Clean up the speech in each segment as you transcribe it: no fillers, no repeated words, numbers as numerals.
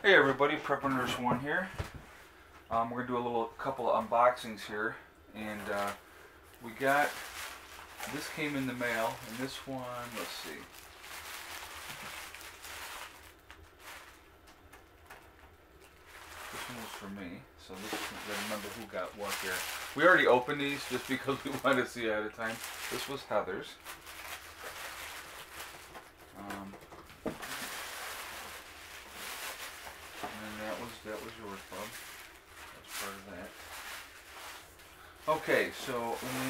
Hey everybody, Prepper Nurse 1 here. We're going to do a couple of unboxings here, and we got, this came in the mail, and this one, let's see. This one was for me, so this is, I remember who got what here. We already opened these just because we wanted to see ahead of time. This was Heather's. That was yours, bub. That's part of that. Okay, so let me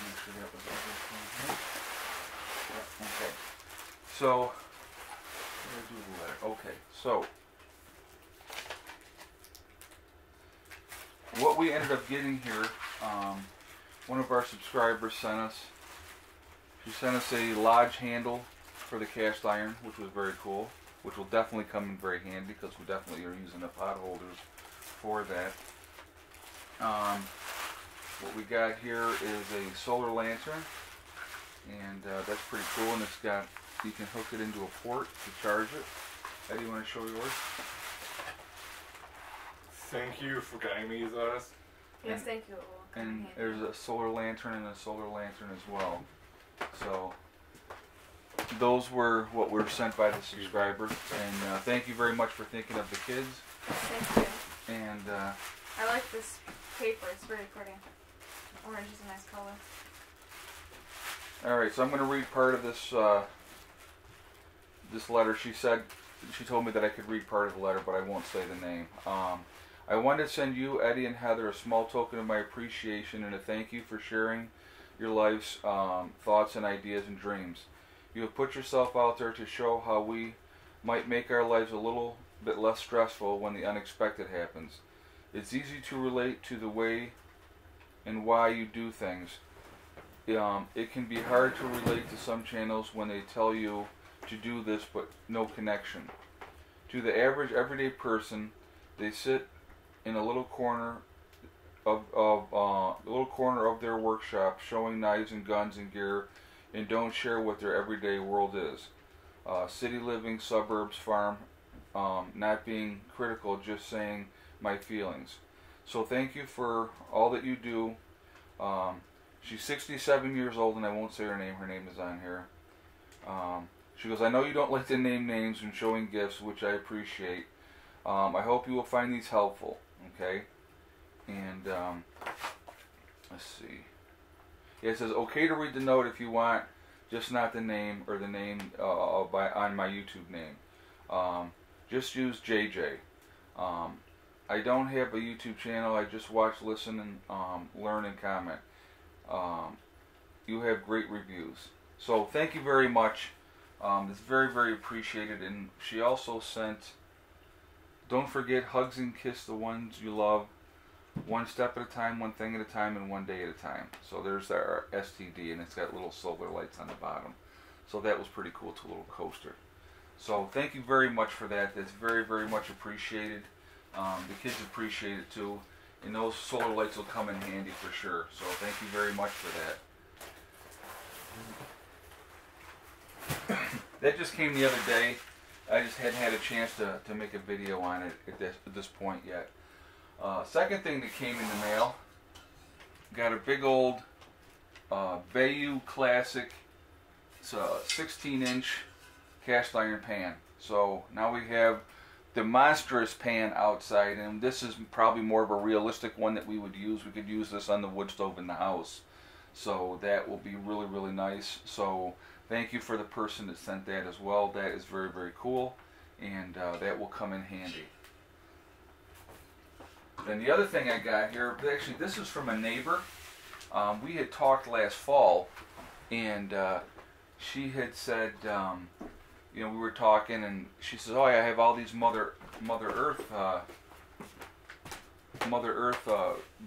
make sure that was everything here. Yeah, okay. So, what did I do the letter? Okay, so what we ended up getting here, one of our subscribers sent us. She sent us a lodge handle for the cast iron, which was very cool, which will definitely come in very handy because we definitely are using the pot holders for that. What we got here is a solar lantern, and that's pretty cool, and it's got, you can hook it into a port to charge it. Eddie, you want to show yours? Thank you for getting me those. Yes, thank you. And there's a solar lantern and a solar lantern as well. So those were what were sent by the subscriber, and thank you very much for thinking of the kids. Thank you. And I like this paper; it's very pretty. Orange is a nice color. All right, so I'm going to read part of this this letter. She told me that I could read part of the letter, but I won't say the name. I wanted to send you, Eddie, and Heather a small token of my appreciation and a thank you for sharing your life's thoughts and ideas and dreams. You have put yourself out there to show how we might make our lives a little bit less stressful when the unexpected happens. It's easy to relate to the way and why you do things. It can be hard to relate to some channels when they tell you to do this but no connection. To the average everyday person, they sit in a little corner of their workshop showing knives and guns and gear, and don't share what their everyday world is. City living, suburbs, farm, not being critical, just saying my feelings. So thank you for all that you do. She's 67 years old, and I won't say her name is on here. She goes, I know you don't like to name names when showing gifts, which I appreciate. I hope you will find these helpful. Okay? And let's see. Yeah, it says, okay to read the note if you want, just not the name or the name on my YouTube name. Just use JJ. I don't have a YouTube channel. I just watch, listen, and learn and comment. You have great reviews. So thank you very much. It's very, very appreciated. And she also sent, don't forget, hugs and kiss the ones you love. One step at a time, one thing at a time, and one day at a time. So there's our STD, and it's got little solar lights on the bottom. So that was pretty cool. It's a little coaster. So thank you very much for that. That's very, very much appreciated. The kids appreciate it too. And those solar lights will come in handy for sure. So thank you very much for that. That just came the other day. I just hadn't had a chance to make a video on it at this point yet. Second thing that came in the mail, got a big old Bayou Classic, it's a 16-inch cast iron pan. So now we have the monstrous pan outside, and this is probably more of a realistic one that we would use. We could use this on the wood stove in the house. So that will be really, really nice. So thank you for the person that sent that as well. That is very, very cool, and that will come in handy. Then the other thing I got here, actually this is from a neighbor. We had talked last fall, and she had said, you know, we were talking, and she says, "Oh, I have all these Mother Earth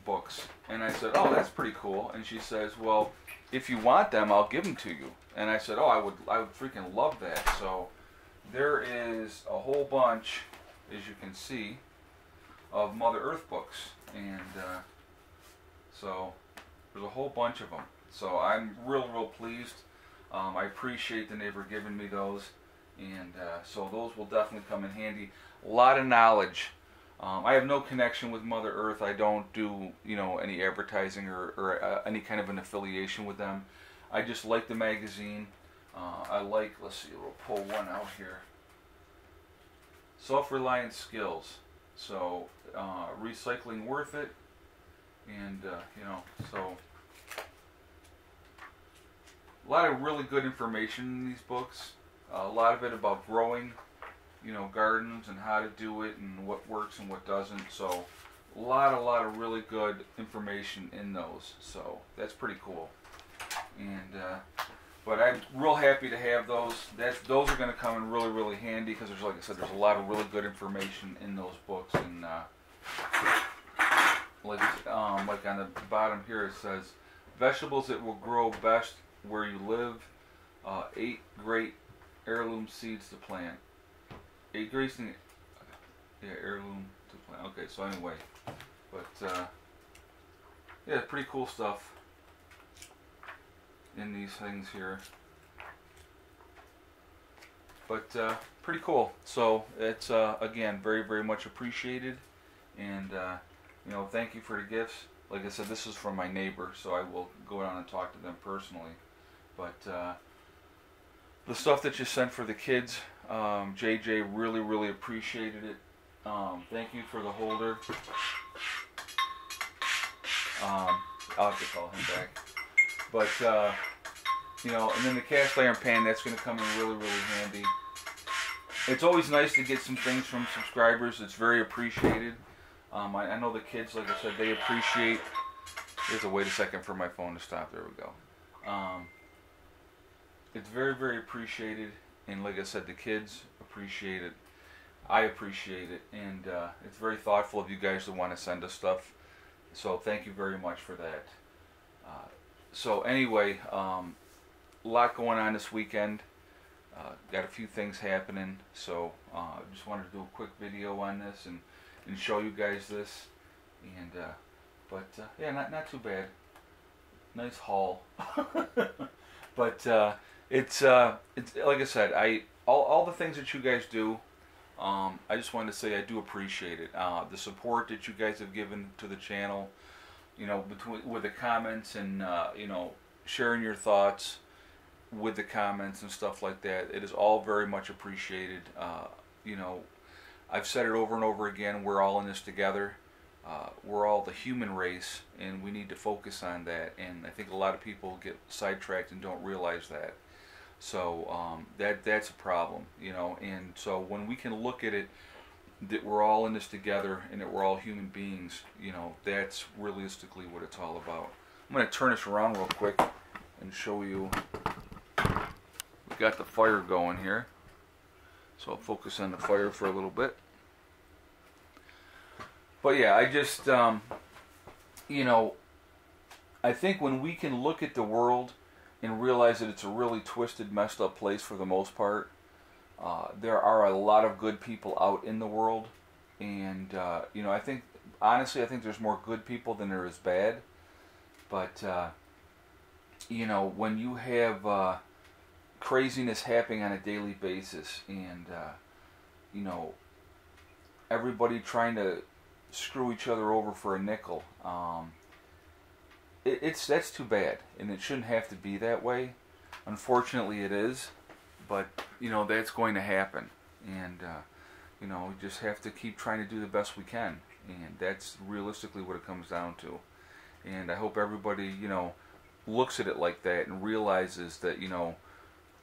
books," and I said, "Oh, that's pretty cool." And she says, "Well, if you want them, I'll give them to you." And I said, "Oh, I would freaking love that." So there is a whole bunch, as you can see, of Mother Earth books, and so there's a whole bunch of them. So I'm real pleased. I appreciate the neighbor giving me those, And so those will definitely come in handy. A lot of knowledge. I have no connection with Mother Earth. I don't do, you know, any advertising or any kind of an affiliation with them. I just like the magazine. I like, let's see, we'll pull one out here. Self-reliant skills. So, recycling worth it. And, you know, so a lot of really good information in these books. A lot of it about growing, you know, gardens and how to do it and what works and what doesn't. So a lot of really good information in those. So that's pretty cool. And but I'm real happy to have those. Those are going to come in really handy because there's, like I said, there's a lot of really good information in those books. And like on the bottom here it says vegetables that will grow best where you live. 8 great heirloom seeds to plant. 8 great things. Yeah, heirloom to plant. Okay, so anyway, but yeah, pretty cool stuff in these things here. But pretty cool. So it's again very much appreciated, and you know, thank you for the gifts. Like I said, this is from my neighbor, so I will go down and talk to them personally. But the stuff that you sent for the kids, JJ really appreciated it. Thank you for the holder. I'll have to call him back. But you know, and then the cast iron pan, that's going to come in really handy. It's always nice to get some things from subscribers. It's very appreciated. I know the kids, like I said, they appreciate. There's a wait a second for my phone to stop. There we go. It's very appreciated, and like I said, the kids appreciate it. I appreciate it, and it's very thoughtful of you guys to want to send us stuff. So thank you very much for that. So anyway, a lot going on this weekend. Got a few things happening, so I just wanted to do a quick video on this and show you guys this. And but yeah, not too bad. Nice haul. But it's like I said, all the things that you guys do. I just wanted to say I do appreciate it. The support that you guys have given to the channel, you know, with the comments and you know, sharing your thoughts with the comments and stuff like that. It is all very much appreciated. You know, I've said it over and over again. We're all in this together. We're all the human race, and we need to focus on that. And I think a lot of people get sidetracked and don't realize that. So that's a problem, you know. And so when we can look at it, that we're all in this together and that we're all human beings, you know, that's realistically what it's all about. I'm going to turn this around real quick and show you. We got the fire going here, so I'll focus on the fire for a little bit. But yeah, I just, you know, I think when we can look at the world and realize that it's a really twisted, messed up place for the most part, there are a lot of good people out in the world. And, you know, I think, honestly, I think there's more good people than there is bad. But, you know, when you have craziness happening on a daily basis and, you know, everybody trying to screw each other over for a nickel, that's too bad, and it shouldn't have to be that way. Unfortunately, it is, but you know, that's going to happen, and you know, we just have to keep trying to do the best we can, and that's realistically what it comes down to. And I hope everybody, you know, looks at it like that and realizes that, you know,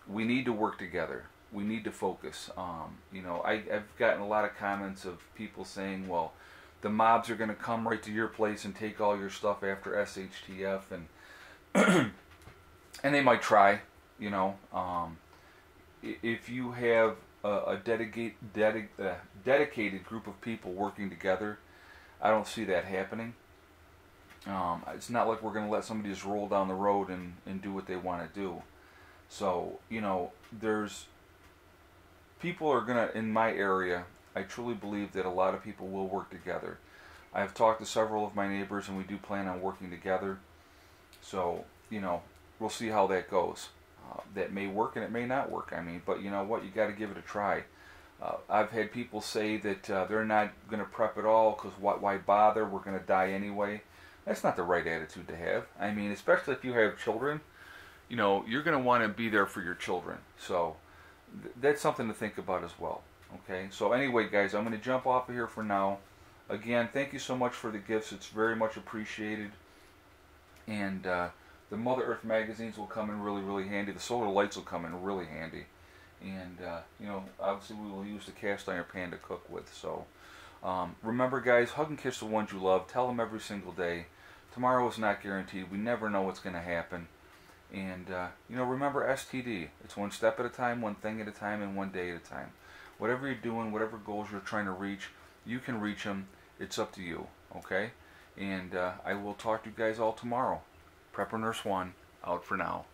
we need to work together. We need to focus. You know, I've gotten a lot of comments of people saying, well, the mobs are going to come right to your place and take all your stuff after SHTF, and and they might try, you know. If you have a dedicated group of people working together, I don't see that happening. It's not like we're going to let somebody just roll down the road and do what they want to do. So, you know, people are going to, in my area, I truly believe that a lot of people will work together. I have talked to several of my neighbors, and we do plan on working together. So, you know, we'll see how that goes. that may work and it may not work. I mean, but you know what? You got to give it a try. I've had people say that they're not going to prep at all because why bother? We're going to die anyway. That's not the right attitude to have. I mean, especially if you have children, you know, you're going to want to be there for your children. So that's something to think about as well. Okay, so anyway, guys, I'm going to jump off of here for now. Again, thank you so much for the gifts. It's very much appreciated. And the Mother Earth magazines will come in really, really handy. The solar lights will come in really handy. And, you know, obviously we will use the cast iron pan to cook with. So remember, guys, hug and kiss the ones you love. Tell them every single day. Tomorrow is not guaranteed. We never know what's going to happen. And, you know, remember STD. It's one step at a time, one thing at a time, and one day at a time. Whatever you're doing, whatever goals you're trying to reach, you can reach them. It's up to you, okay? And I will talk to you guys all tomorrow. Prepper Nurse 1, out for now.